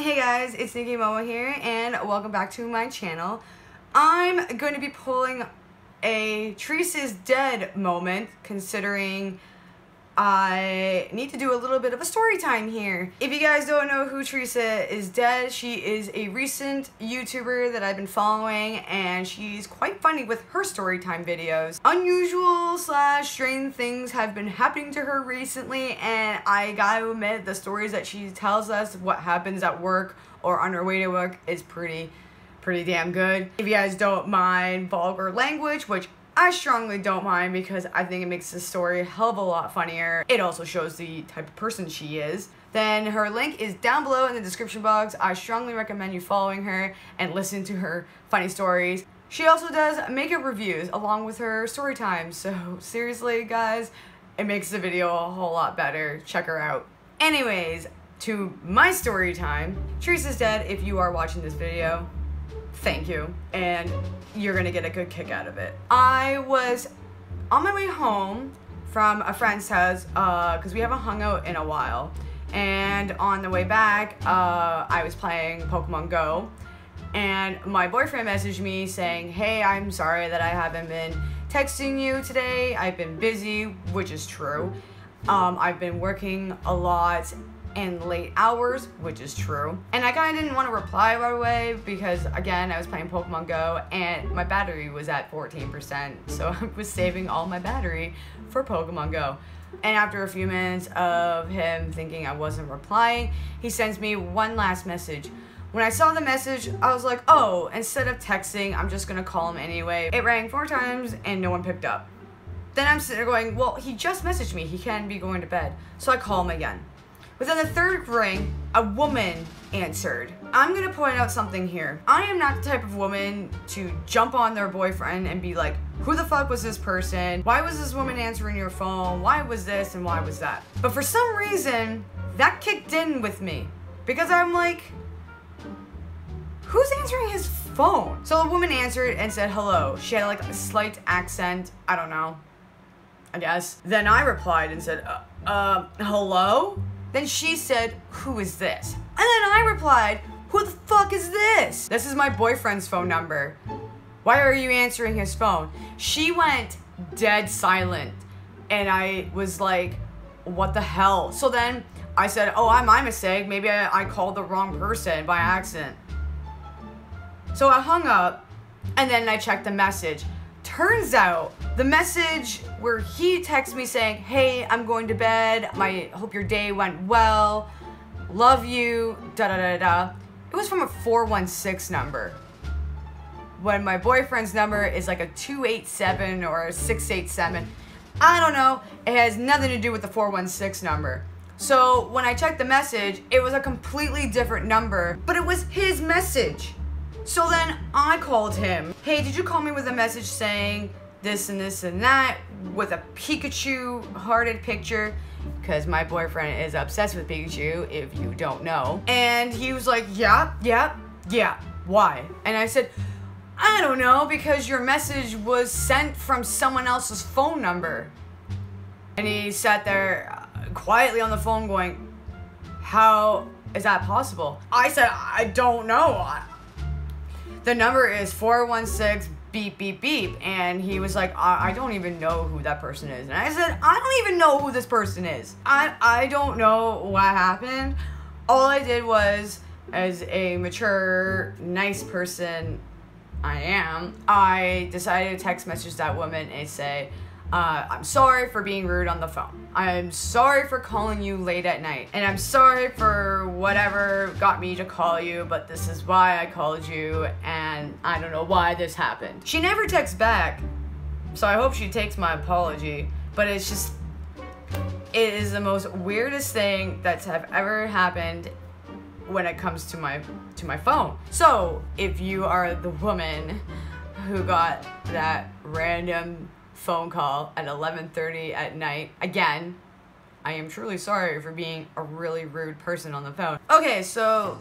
Hey guys, it's Nikki Momo here, and welcome back to my channel. I'm going to be pulling a THERESA's dead moment, considering I need to do a little bit of a story time here. If you guys don't know who THERESA is dead, she is a recent YouTuber that I've been following, and she's quite funny with her story time videos. Unusual / strange things have been happening to her recently, and I gotta admit, the stories that she tells us, what happens at work or on her way to work, is pretty damn good. If you guys don't mind vulgar language, which I strongly don't mind because I think it makes the story a hell of a lot funnier. It also shows the type of person she is. Then her link is down below in the description box. I strongly recommend you following her and listen to her funny stories. She also does makeup reviews along with her story time. So seriously guys, it makes the video a whole lot better. Check her out. Anyways, to my story time. THERESA's dead. If you are watching this video, thank you, and you're gonna get a good kick out of it. I was on my way home from a friend's house because we haven't hung out in a while, and on the way back I was playing Pokemon Go, and my boyfriend messaged me saying, hey, I'm sorry that I haven't been texting you today. I've been busy, which is true. I've been working a lot in late hours, which is true. And I kind of didn't want to reply right away because, again, I was playing Pokemon Go and my battery was at 14%, so I was saving all my battery for Pokemon Go. And after a few minutes of him thinking I wasn't replying, he sends me one last message. When I saw the message, I was like, oh, instead of texting, I'm just gonna call him anyway. It rang 4 times and no one picked up. Then I'm sitting there going, well, he just messaged me, he can be going to bed. So I call him again. Within the 3rd ring, a woman answered. I'm gonna point out something here. I am not the type of woman to jump on their boyfriend and be like, who the fuck was this person? Why was this woman answering your phone? Why was this and why was that? But for some reason, that kicked in with me. Because I'm like, who's answering his phone? So the woman answered and said hello. She had like a slight accent, I don't know, I guess. Then I replied and said, hello? Then she said, who is this? And then I replied, who the fuck is this? This is my boyfriend's phone number. Why are you answering his phone? She went dead silent. And I was like, what the hell? So then I said, oh, my mistake. Maybe I called the wrong person by accident. So I hung up and then I checked the message. Turns out, the message where he texted me saying, hey, I'm going to bed, hope your day went well, love you, da-da-da-da, it was from a 416 number. When my boyfriend's number is like a 287 or a 687, I don't know, it has nothing to do with the 416 number. So when I checked the message, it was a completely different number, but it was his message. So then I called him. Hey, did you call me with a message saying this and this and that with a Pikachu hearted picture? Because my boyfriend is obsessed with Pikachu, if you don't know. And he was like, yeah, why? And I said, I don't know, because your message was sent from someone else's phone number. And he sat there quietly on the phone going, how is that possible? I said, I don't know. The number is 416 beep beep beep, and he was like, I don't even know who that person is. And I said, I don't even know who this person is. I don't know what happened. All I did was, as a mature, nice person I am, I decided to text message that woman and say, I'm sorry for being rude on the phone. I'm sorry for calling you late at night. And I'm sorry for whatever got me to call you, but this is why I called you, and I don't know why this happened. She never texts back, so I hope she takes my apology, but it's just, it is the most weirdest thing that's have ever happened when it comes to my phone. So, if you are the woman who got that random phone call at 11:30 at night, again, I am truly sorry for being a really rude person on the phone. Okay, so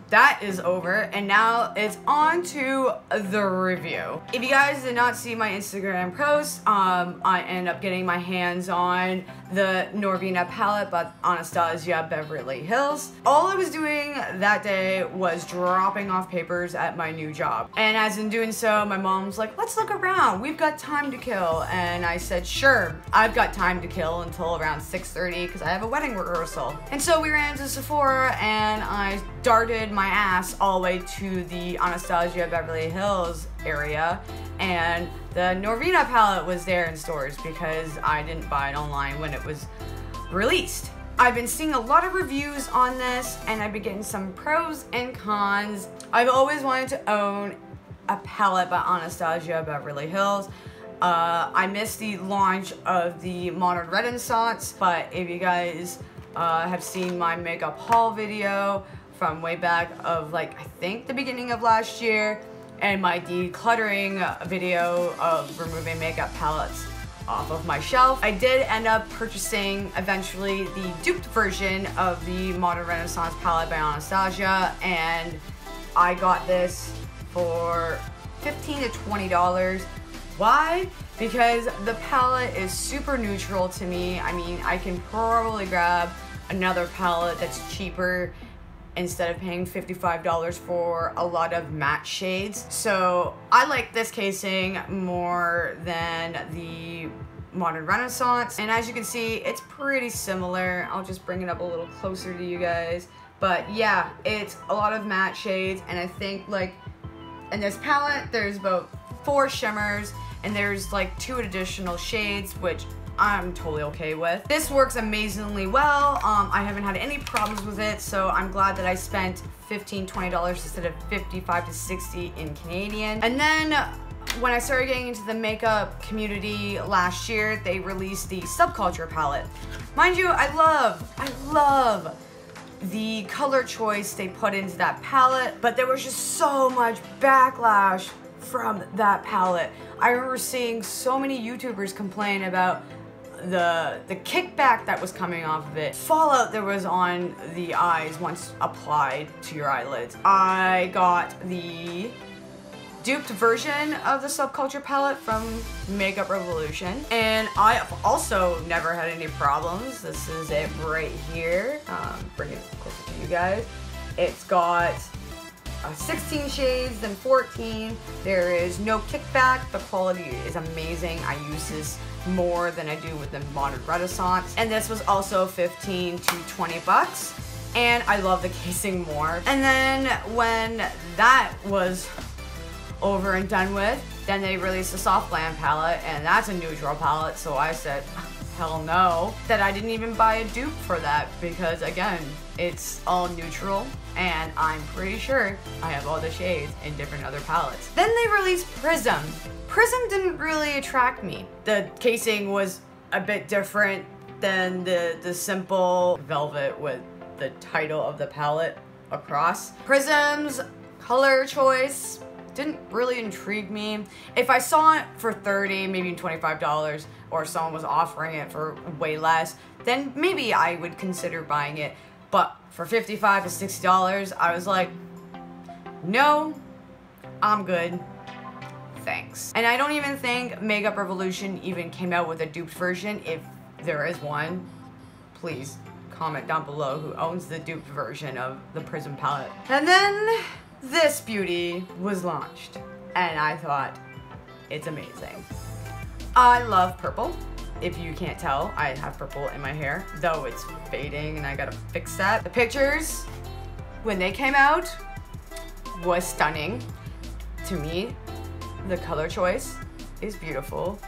that is over, and now it's on to the review. If you guys did not see my Instagram post, I ended up getting my hands on the Norvina palette by Anastasia Beverly Hills. All I was doing that day was dropping off papers at my new job. And as in doing so, my mom's like, let's look around, we've got time to kill. And I said, sure, I've got time to kill until around 6:30 because I have a wedding rehearsal. And so we ran to Sephora and I darted my ass all the way to the Anastasia Beverly Hills area, and the Norvina palette was there in stores because I didn't buy it online when it was released. I've been seeing a lot of reviews on this and I've been getting some pros and cons. I've always wanted to own a palette by Anastasia Beverly Hills. I missed the launch of the Modern Renaissance, but if you guys have seen my makeup haul video from way back of like, I think the beginning of last year, and my decluttering video of removing makeup palettes off of my shelf, I did end up purchasing eventually the duped version of the Modern Renaissance palette by Anastasia, and I got this for $15 to $20. Why? Because the palette is super neutral to me. I mean, I can probably grab another palette that's cheaper instead of paying $55 for a lot of matte shades. So I like this casing more than the Modern Renaissance. And as you can see, it's pretty similar. I'll just bring it up a little closer to you guys. But yeah, it's a lot of matte shades. And I think like in this palette, there's about 4 shimmers and there's like 2 additional shades, which I'm totally okay with. This works amazingly well. I haven't had any problems with it, so I'm glad that I spent $15, $20 instead of $55 to $60 in Canadian. And then when I started getting into the makeup community last year, they released the Subculture palette. Mind you, I love the color choice they put into that palette, but there was just so much backlash from that palette. I remember seeing so many YouTubers complain about the kickback that was coming off of it, fallout there was on the eyes once applied to your eyelids. I got the duped version of the Subculture palette from Makeup Revolution, and I have also never had any problems. This is it right here. Bring it closer to you guys. It's got 16 shades and 14. There is no kickback. The quality is amazing. I use this more than I do with the Modern Renaissance. And this was also 15 to 20 bucks. And I love the casing more. And then when that was over and done with, then they released the Soft Glam palette, and that's a neutral palette. So I said, hell no. That I didn't even buy a dupe for that because again, it's all neutral and I'm pretty sure I have all the shades in different other palettes. Then they released Prism. Prism didn't really attract me. The casing was a bit different than the simple velvet with the title of the palette across. Prism's color choice didn't really intrigue me. If I saw it for $30, maybe $25, or someone was offering it for way less, then maybe I would consider buying it. But for $55 to $60, I was like, no, I'm good, thanks. And I don't even think Makeup Revolution even came out with a duped version. If there is one, please comment down below who owns the duped version of the Prism palette. And then this beauty was launched, and I thought, it's amazing. I love purple. If you can't tell, I have purple in my hair, though it's fading and I gotta fix that. The pictures, when they came out, was stunning. To me, the color choice is beautiful.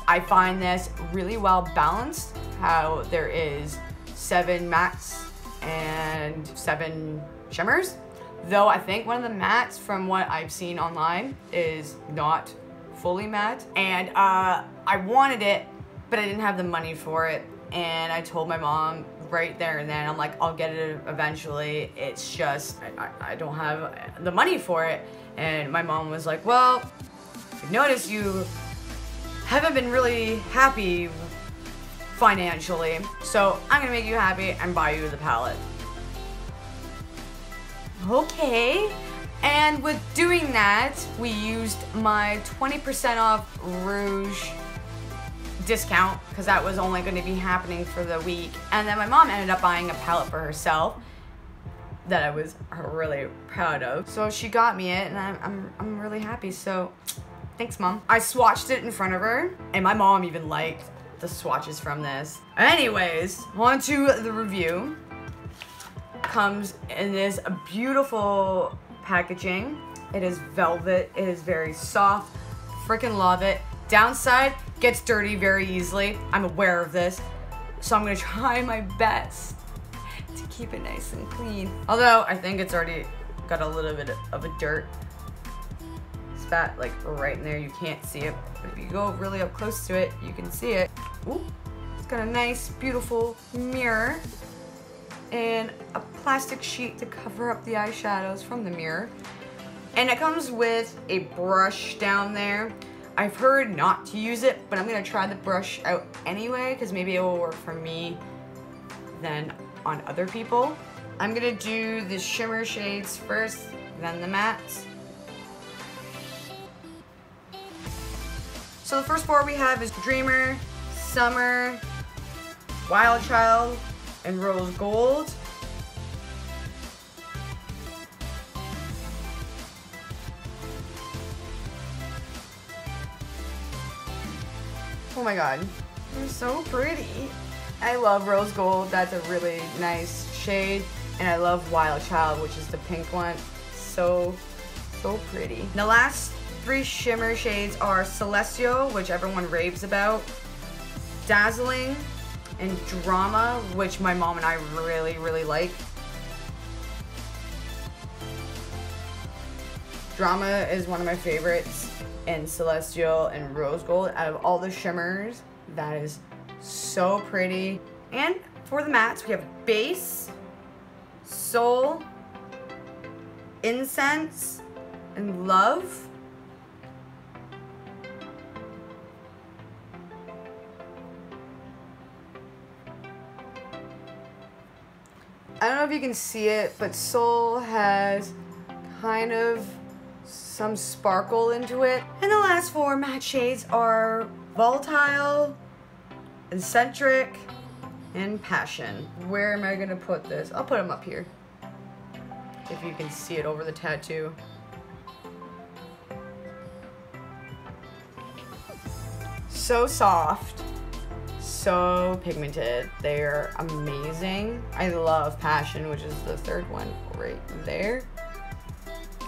I find this really well balanced, how there is 7 mattes and 7 shimmers. Though I think one of the mattes from what I've seen online is not fully matte. And I wanted it, but I didn't have the money for it. And I told my mom right there and then, I'm like, I'll get it eventually. It's just, I don't have the money for it. And my mom was like, well, I've noticed you haven't been really happy financially, so I'm gonna make you happy and buy you the palette. Okay. And with doing that, we used my 20% off Rouge discount because that was only going to be happening for the week. And then my mom ended up buying a palette for herself that I was really proud of. So she got me it, and I'm really happy. So thanks, Mom. I swatched it in front of her, and my mom even liked the swatches from this. Anyways, on to the review. Comes in this beautiful packaging. It is velvet. It is very soft. Freaking love it. Downside, gets dirty very easily. I'm aware of this, so I'm gonna try my best to keep it nice and clean. Although I think it's already got a little bit of a dirt spat like right in there. You can't see it, but if you go really up close to it, you can see it. Ooh, it's got a nice, beautiful mirror and a plastic sheet to cover up the eyeshadows from the mirror. And it comes with a brush down there. I've heard not to use it, but I'm gonna try the brush out anyway because maybe it will work for me than on other people. I'm gonna do the shimmer shades first, then the mattes. So the first four we have is Dreamer, Summer, Wild Child, and Rose Gold. Oh my god, they're so pretty. I love Rose Gold, that's a really nice shade. And I love Wild Child, which is the pink one. So pretty. The last three shimmer shades are Celestial, which everyone raves about, Dazzling, and Drama, which my mom and I really like. Drama is one of my favorites, and Celestial and Rose Gold. Out of all the shimmers, that is so pretty. And for the mattes, we have Base, Soul, Incense, and Love. I don't know if you can see it, but Soul has kind of some sparkle into it. And the last four matte shades are Volatile, Eccentric, and Passion. Where am I gonna put this? I'll put them up here, if you can see it over the tattoo. So soft, so pigmented. They're amazing. I love Passion, which is the third one right there.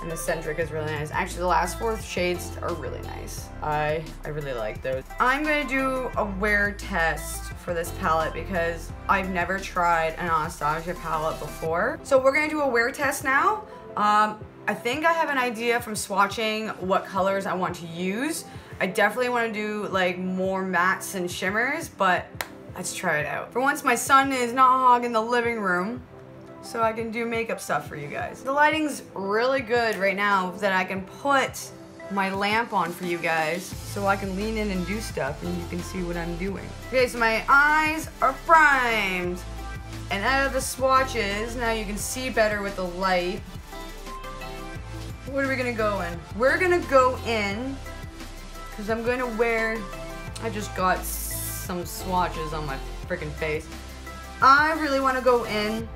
And Eccentric is really nice. Actually, the last four shades are really nice. I really like those. I'm gonna do a wear test for this palette because I've never tried an Anastasia palette before. So we're gonna do a wear test now. I think I have an idea from swatching what colors I want to use. I definitely want to do like more mattes and shimmers, but let's try it out. For once, my son is not hogging the living room, so I can do makeup stuff for you guys. The lighting's really good right now that I can put my lamp on for you guys so I can lean in and do stuff and you can see what I'm doing. Okay, so my eyes are primed. And out of the swatches, now you can see better with the light. What are we gonna go in? We're gonna go in, because I'm gonna wear, I just got some swatches on my freaking face. I really wanna go in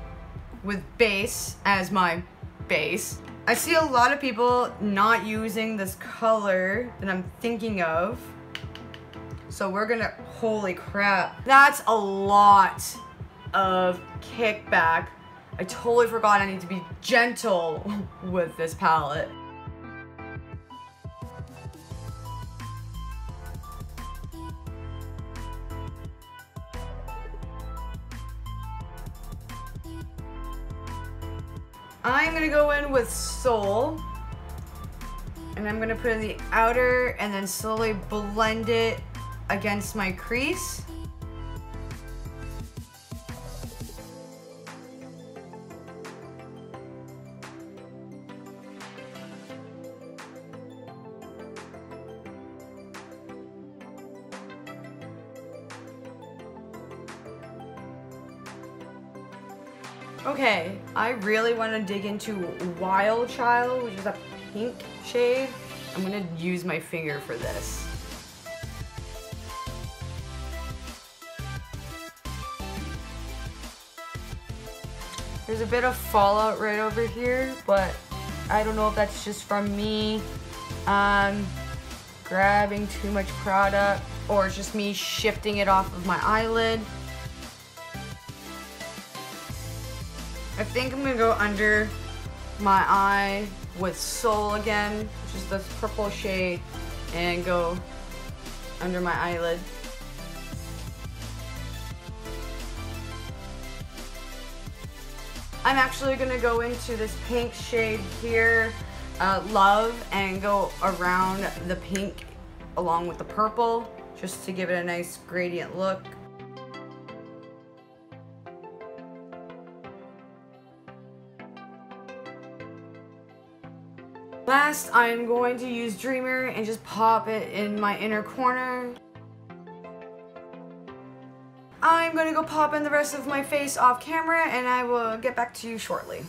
with Base as my base. I see a lot of people not using this color that I'm thinking of. So we're gonna, holy crap. That's a lot of kickback. I totally forgot I need to be gentle with this palette. I'm gonna go in with Soul, and I'm gonna put in the outer and then slowly blend it against my crease. Okay, I really want to dig into Wild Child, which is a pink shade. I'm gonna use my finger for this. There's a bit of fallout right over here, but I don't know if that's just from me grabbing too much product or just me shifting it off of my eyelid. I think I'm gonna go under my eye with Soul again, which is this purple shade, and go under my eyelid. I'm actually gonna go into this pink shade here, Love, and go around the pink along with the purple, just to give it a nice gradient look. Last, I'm going to use Dreamer and just pop it in my inner corner. I'm going to go pop in the rest of my face off camera, and I will get back to you shortly.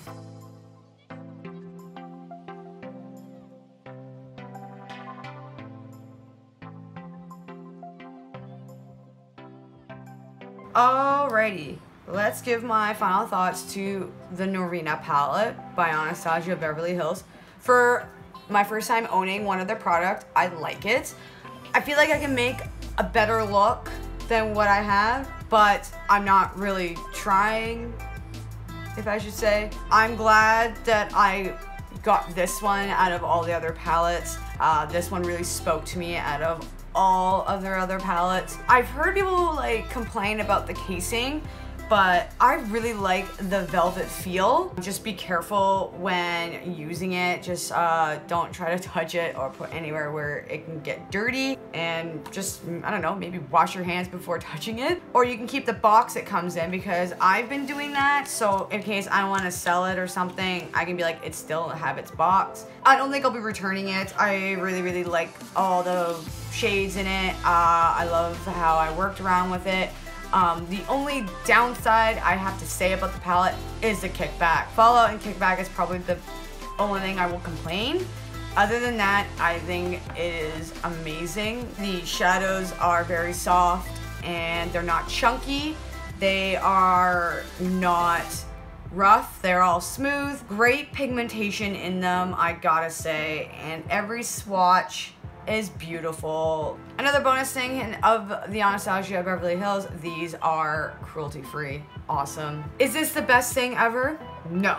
Alrighty, let's give my final thoughts to the Norvina palette by Anastasia Beverly Hills. For my first time owning one of their products, I like it. I feel like I can make a better look than what I have, but I'm not really trying, if I should say. I'm glad that I got this one out of all the other palettes. This one really spoke to me out of all of their other palettes. I've heard people like complain about the casing, but I really like the velvet feel. Just be careful when using it. Just don't try to touch it or put anywhere where it can get dirty, and just, I don't know, maybe wash your hands before touching it. Or you can keep the box it comes in, because I've been doing that, so in case I want to sell it or something, I can be like, it still have its box. I don't think I'll be returning it. I really like all the shades in it. I love how I worked around with it. The only downside I have to say about the palette is the kickback. Fallout and kickback is probably the only thing I will complain. Other than that, I think it is amazing. The shadows are very soft and they're not chunky. They are not rough. They're all smooth. Great pigmentation in them, I gotta say. And every swatch is beautiful. Another bonus thing of the Anastasia Beverly Hills, these are cruelty-free. Awesome. Is this the best thing ever? No.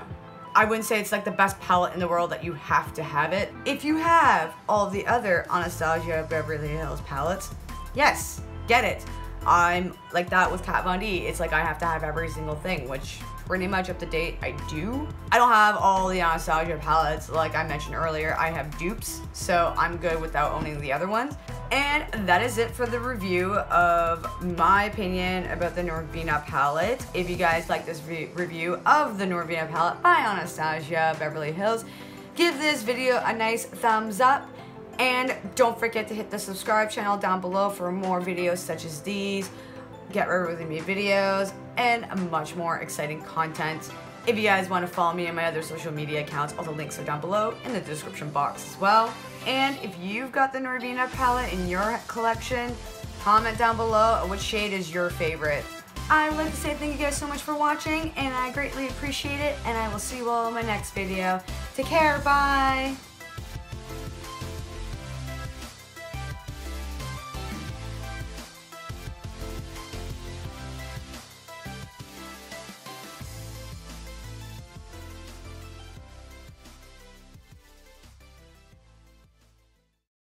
I wouldn't say it's like the best palette in the world that you have to have it. If you have all the other Anastasia Beverly Hills palettes, yes, get it. I'm like that with Kat Von D. It's like I have to have every single thing, which pretty much up to date I do. I don't have all the Anastasia palettes. Like I mentioned earlier, I have dupes, so I'm good without owning the other ones. And that is it for the review of my opinion about the Norvina palette. If you guys like this review of the Norvina palette by Anastasia Beverly Hills, give this video a nice thumbs up. And don't forget to hit the subscribe channel down below for more videos such as these, Get Ready With Me videos, and much more exciting content. If you guys want to follow me on my other social media accounts, all the links are down below in the description box as well. And if you've got the Norvina palette in your collection, comment down below which shade is your favorite. I would like to say thank you guys so much for watching, and I greatly appreciate it, and I will see you all in my next video. Take care, bye!